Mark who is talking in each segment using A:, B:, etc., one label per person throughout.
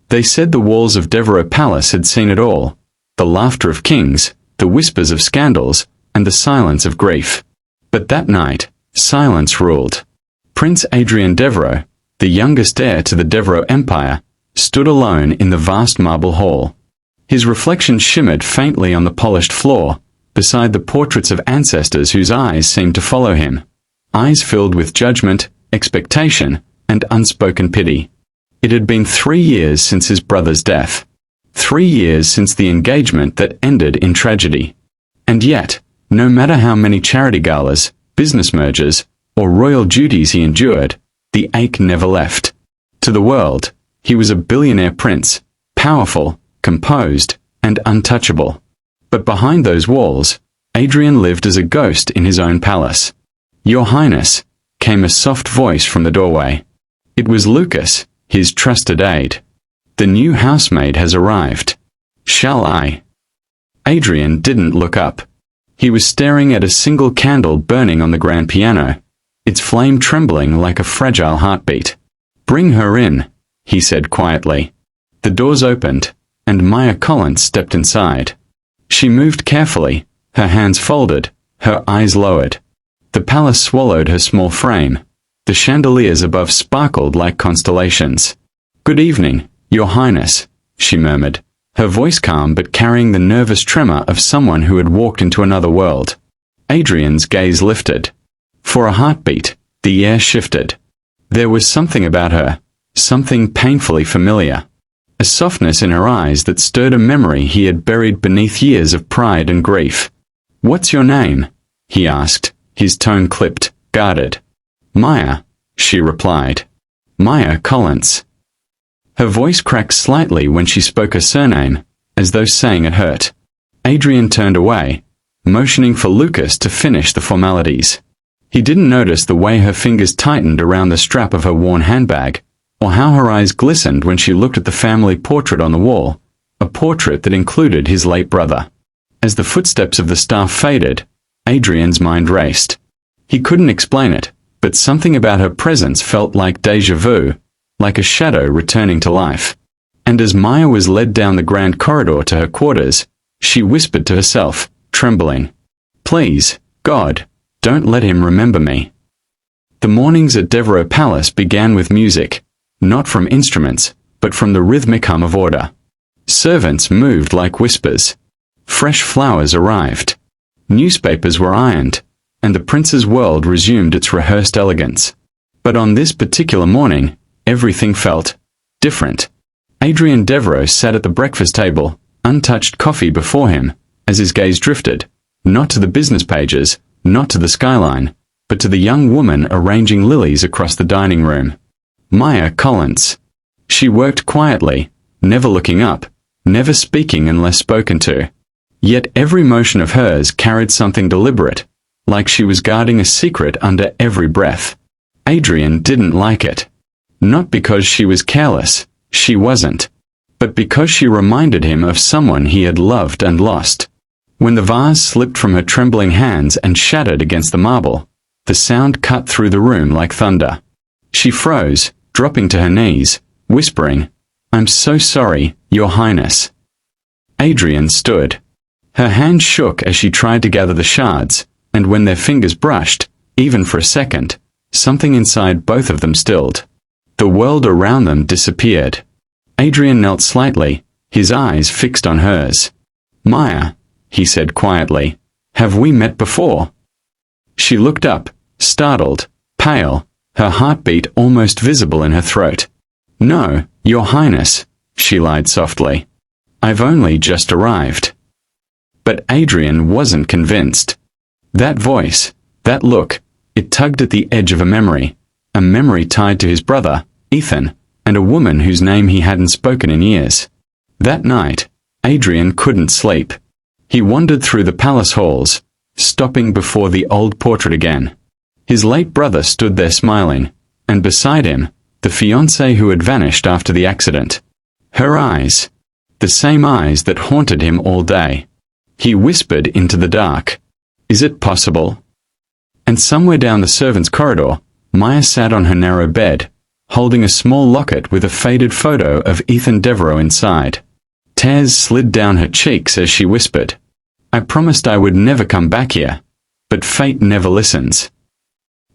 A: They said the walls of Devereux Palace had seen it all, the laughter of kings, the whispers of scandals, and the silence of grief. But that night, silence ruled. Prince Adrien Devereux, the youngest heir to the Devereux Empire, stood alone in the vast marble hall. His reflection shimmered faintly on the polished floor, beside the portraits of ancestors whose eyes seemed to follow him, eyes filled with judgment, expectation, and unspoken pity. It had been 3 years since his brother's death. 3 years since the engagement that ended in tragedy. And yet, no matter how many charity galas, business mergers, or royal duties he endured, the ache never left. To the world, he was a billionaire prince, powerful, composed, and untouchable. But behind those walls, Adrien lived as a ghost in his own palace. "Your Highness," came a soft voice from the doorway. It was Lucas, his trusted aide. "The new housemaid has arrived. Shall I?" Adrien didn't look up. He was staring at a single candle burning on the grand piano, its flame trembling like a fragile heartbeat. "Bring her in," he said quietly. The doors opened, and Maya Collins stepped inside. She moved carefully, her hands folded, her eyes lowered. The palace swallowed her small frame. The chandeliers above sparkled like constellations. "Good evening, Your Highness," she murmured, her voice calm but carrying the nervous tremor of someone who had walked into another world. Adrien's gaze lifted. For a heartbeat, the air shifted. There was something about her, something painfully familiar. A softness in her eyes that stirred a memory he had buried beneath years of pride and grief. "What's your name?" he asked, his tone clipped, guarded. "Maya," she replied. "Maya Collins." Her voice cracked slightly when she spoke her surname, as though saying it hurt. Adrien turned away, motioning for Lucas to finish the formalities. He didn't notice the way her fingers tightened around the strap of her worn handbag, or how her eyes glistened when she looked at the family portrait on the wall, a portrait that included his late brother. As the footsteps of the staff faded, Adrien's mind raced. He couldn't explain it, but something about her presence felt like déjà vu, like a shadow returning to life. And as Maya was led down the grand corridor to her quarters, she whispered to herself, trembling, "Please, God, don't let him remember me." The mornings at Devereux Palace began with music, not from instruments, but from the rhythmic hum of order. Servants moved like whispers. Fresh flowers arrived. Newspapers were ironed, and the prince's world resumed its rehearsed elegance. But on this particular morning, everything felt different. Adrien Devereux sat at the breakfast table, untouched coffee before him, as his gaze drifted, not to the business pages, not to the skyline, but to the young woman arranging lilies across the dining room. Maya Collins. She worked quietly, never looking up, never speaking unless spoken to. Yet every motion of hers carried something deliberate, like she was guarding a secret under every breath. Adrien didn't like it. Not because she was careless, she wasn't, but because she reminded him of someone he had loved and lost. When the vase slipped from her trembling hands and shattered against the marble, the sound cut through the room like thunder. She froze, dropping to her knees, whispering, "I'm so sorry, Your Highness." Adrien stood. Her hand shook as she tried to gather the shards, and when their fingers brushed, even for a second, something inside both of them stilled. The world around them disappeared. Adrien knelt slightly, his eyes fixed on hers. "Maya," he said quietly, "have we met before?" She looked up, startled, pale, her heartbeat almost visible in her throat. "No, Your Highness," she lied softly. "I've only just arrived." But Adrien wasn't convinced. That voice, that look, it tugged at the edge of a memory tied to his brother, Ethan, and a woman whose name he hadn't spoken in years. That night, Adrien couldn't sleep. He wandered through the palace halls, stopping before the old portrait again. His late brother stood there smiling, and beside him, the fiancée who had vanished after the accident. Her eyes, the same eyes that haunted him all day. He whispered into the dark, "Is it possible?" And somewhere down the servants' corridor, Maya sat on her narrow bed, holding a small locket with a faded photo of Ethan Devereaux inside. Tears slid down her cheeks as she whispered, "I promised I would never come back here, but fate never listens."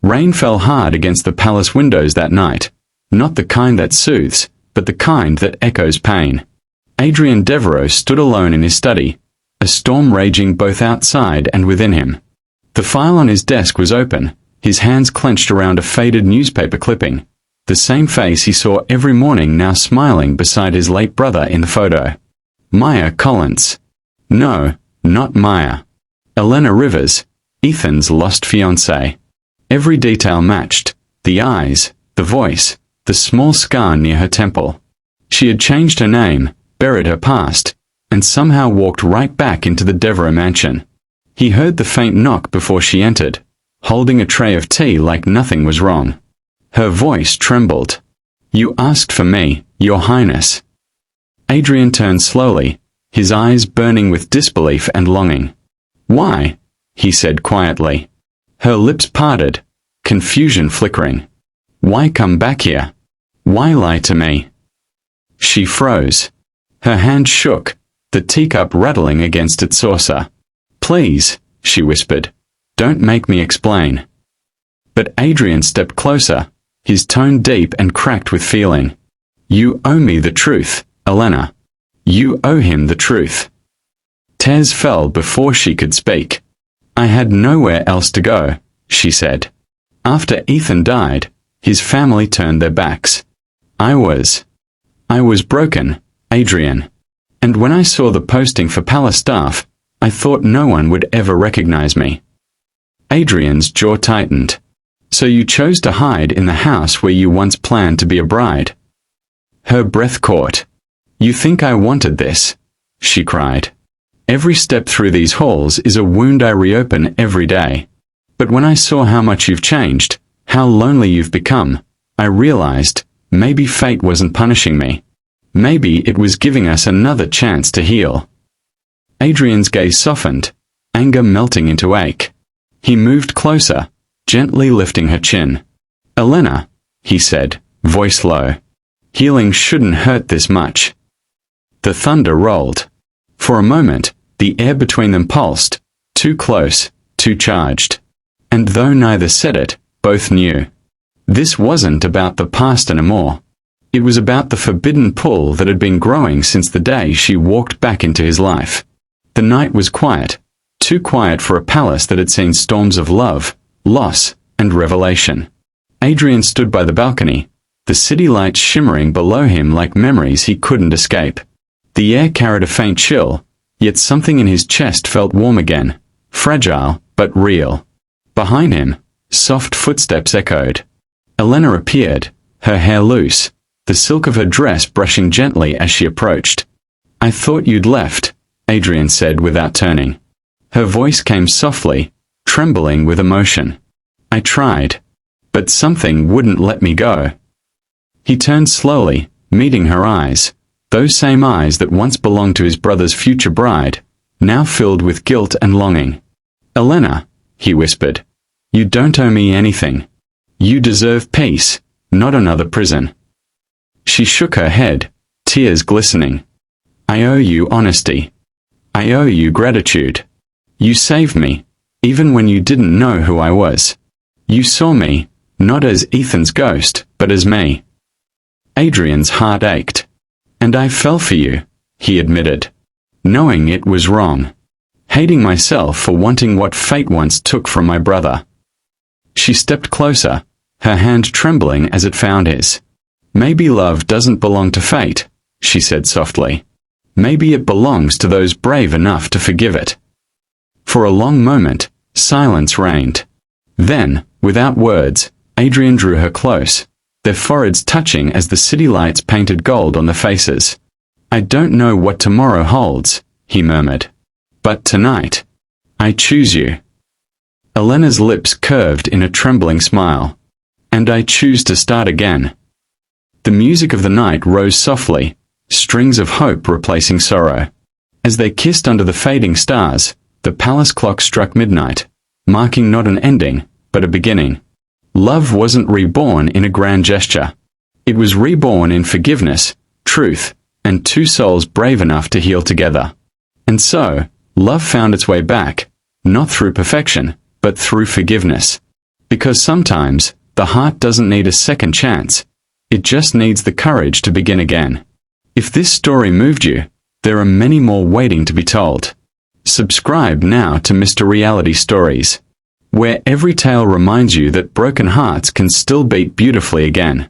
A: Rain fell hard against the palace windows that night, not the kind that soothes, but the kind that echoes pain. Adrien Devereaux stood alone in his study, a storm raging both outside and within him. The file on his desk was open, his hands clenched around a faded newspaper clipping, the same face he saw every morning now smiling beside his late brother in the photo. Maya Collins. No, not Maya. Elena Rivers, Ethan's lost fiancée. Every detail matched, the eyes, the voice, the small scar near her temple. She had changed her name, buried her past, and somehow walked right back into the Devereaux mansion. He heard the faint knock before she entered, holding a tray of tea like nothing was wrong. Her voice trembled. "You asked for me, Your Highness." Adrien turned slowly, his eyes burning with disbelief and longing. "Why?" he said quietly. Her lips parted, confusion flickering. "Why come back here? Why lie to me?" She froze. Her hand shook, the teacup rattling against its saucer. "Please," she whispered, "don't make me explain." But Adrien stepped closer, his tone deep and cracked with feeling. "You owe me the truth, Elena. You owe him the truth." Tears fell before she could speak. "I had nowhere else to go," she said. "After Ethan died, his family turned their backs. I was broken, Adrien. And when I saw the posting for palace staff, I thought no one would ever recognize me." Adrien's jaw tightened. "So you chose to hide in the house where you once planned to be a bride?" Her breath caught. "You think I wanted this?" she cried. "Every step through these halls is a wound I reopen every day. But when I saw how much you've changed, how lonely you've become, I realized, maybe fate wasn't punishing me. Maybe it was giving us another chance to heal." Adrien's gaze softened, anger melting into ache. He moved closer, gently lifting her chin. "Elena," he said, voice low. "Healing shouldn't hurt this much." The thunder rolled. For a moment, the air between them pulsed, too close, too charged. And though neither said it, both knew. This wasn't about the past anymore. It was about the forbidden pull that had been growing since the day she walked back into his life. The night was quiet, too quiet for a palace that had seen storms of love, loss, and revelation. Adrien stood by the balcony, the city lights shimmering below him like memories he couldn't escape. The air carried a faint chill, yet something in his chest felt warm again, fragile but real. Behind him, soft footsteps echoed. Elena appeared, her hair loose, the silk of her dress brushing gently as she approached. "I thought you'd left," Adrien said without turning. Her voice came softly, trembling with emotion. "I tried, but something wouldn't let me go." He turned slowly, meeting her eyes, those same eyes that once belonged to his brother's future bride, now filled with guilt and longing. "Elena," he whispered, "you don't owe me anything. You deserve peace, not another prison." She shook her head, tears glistening. "I owe you honesty. I owe you gratitude. You saved me, even when you didn't know who I was. You saw me, not as Ethan's ghost, but as me." Adrien's heart ached. "And I fell for you," he admitted, knowing it was wrong, hating myself for wanting what fate once took from my brother. She stepped closer, her hand trembling as it found his. "Maybe love doesn't belong to fate," she said softly. "Maybe it belongs to those brave enough to forgive it." For a long moment, silence reigned. Then, without words, Adrien drew her close, their foreheads touching as the city lights painted gold on their faces. "I don't know what tomorrow holds," he murmured. "But tonight, I choose you." Elena's lips curved in a trembling smile. "And I choose to start again." The music of the night rose softly, strings of hope replacing sorrow. As they kissed under the fading stars, the palace clock struck midnight, marking not an ending, but a beginning. Love wasn't reborn in a grand gesture. It was reborn in forgiveness, truth, and two souls brave enough to heal together. And so, love found its way back, not through perfection, but through forgiveness. Because sometimes, the heart doesn't need a second chance. It just needs the courage to begin again. If this story moved you, there are many more waiting to be told. Subscribe now to Mr. Reality Stories, where every tale reminds you that broken hearts can still beat beautifully again.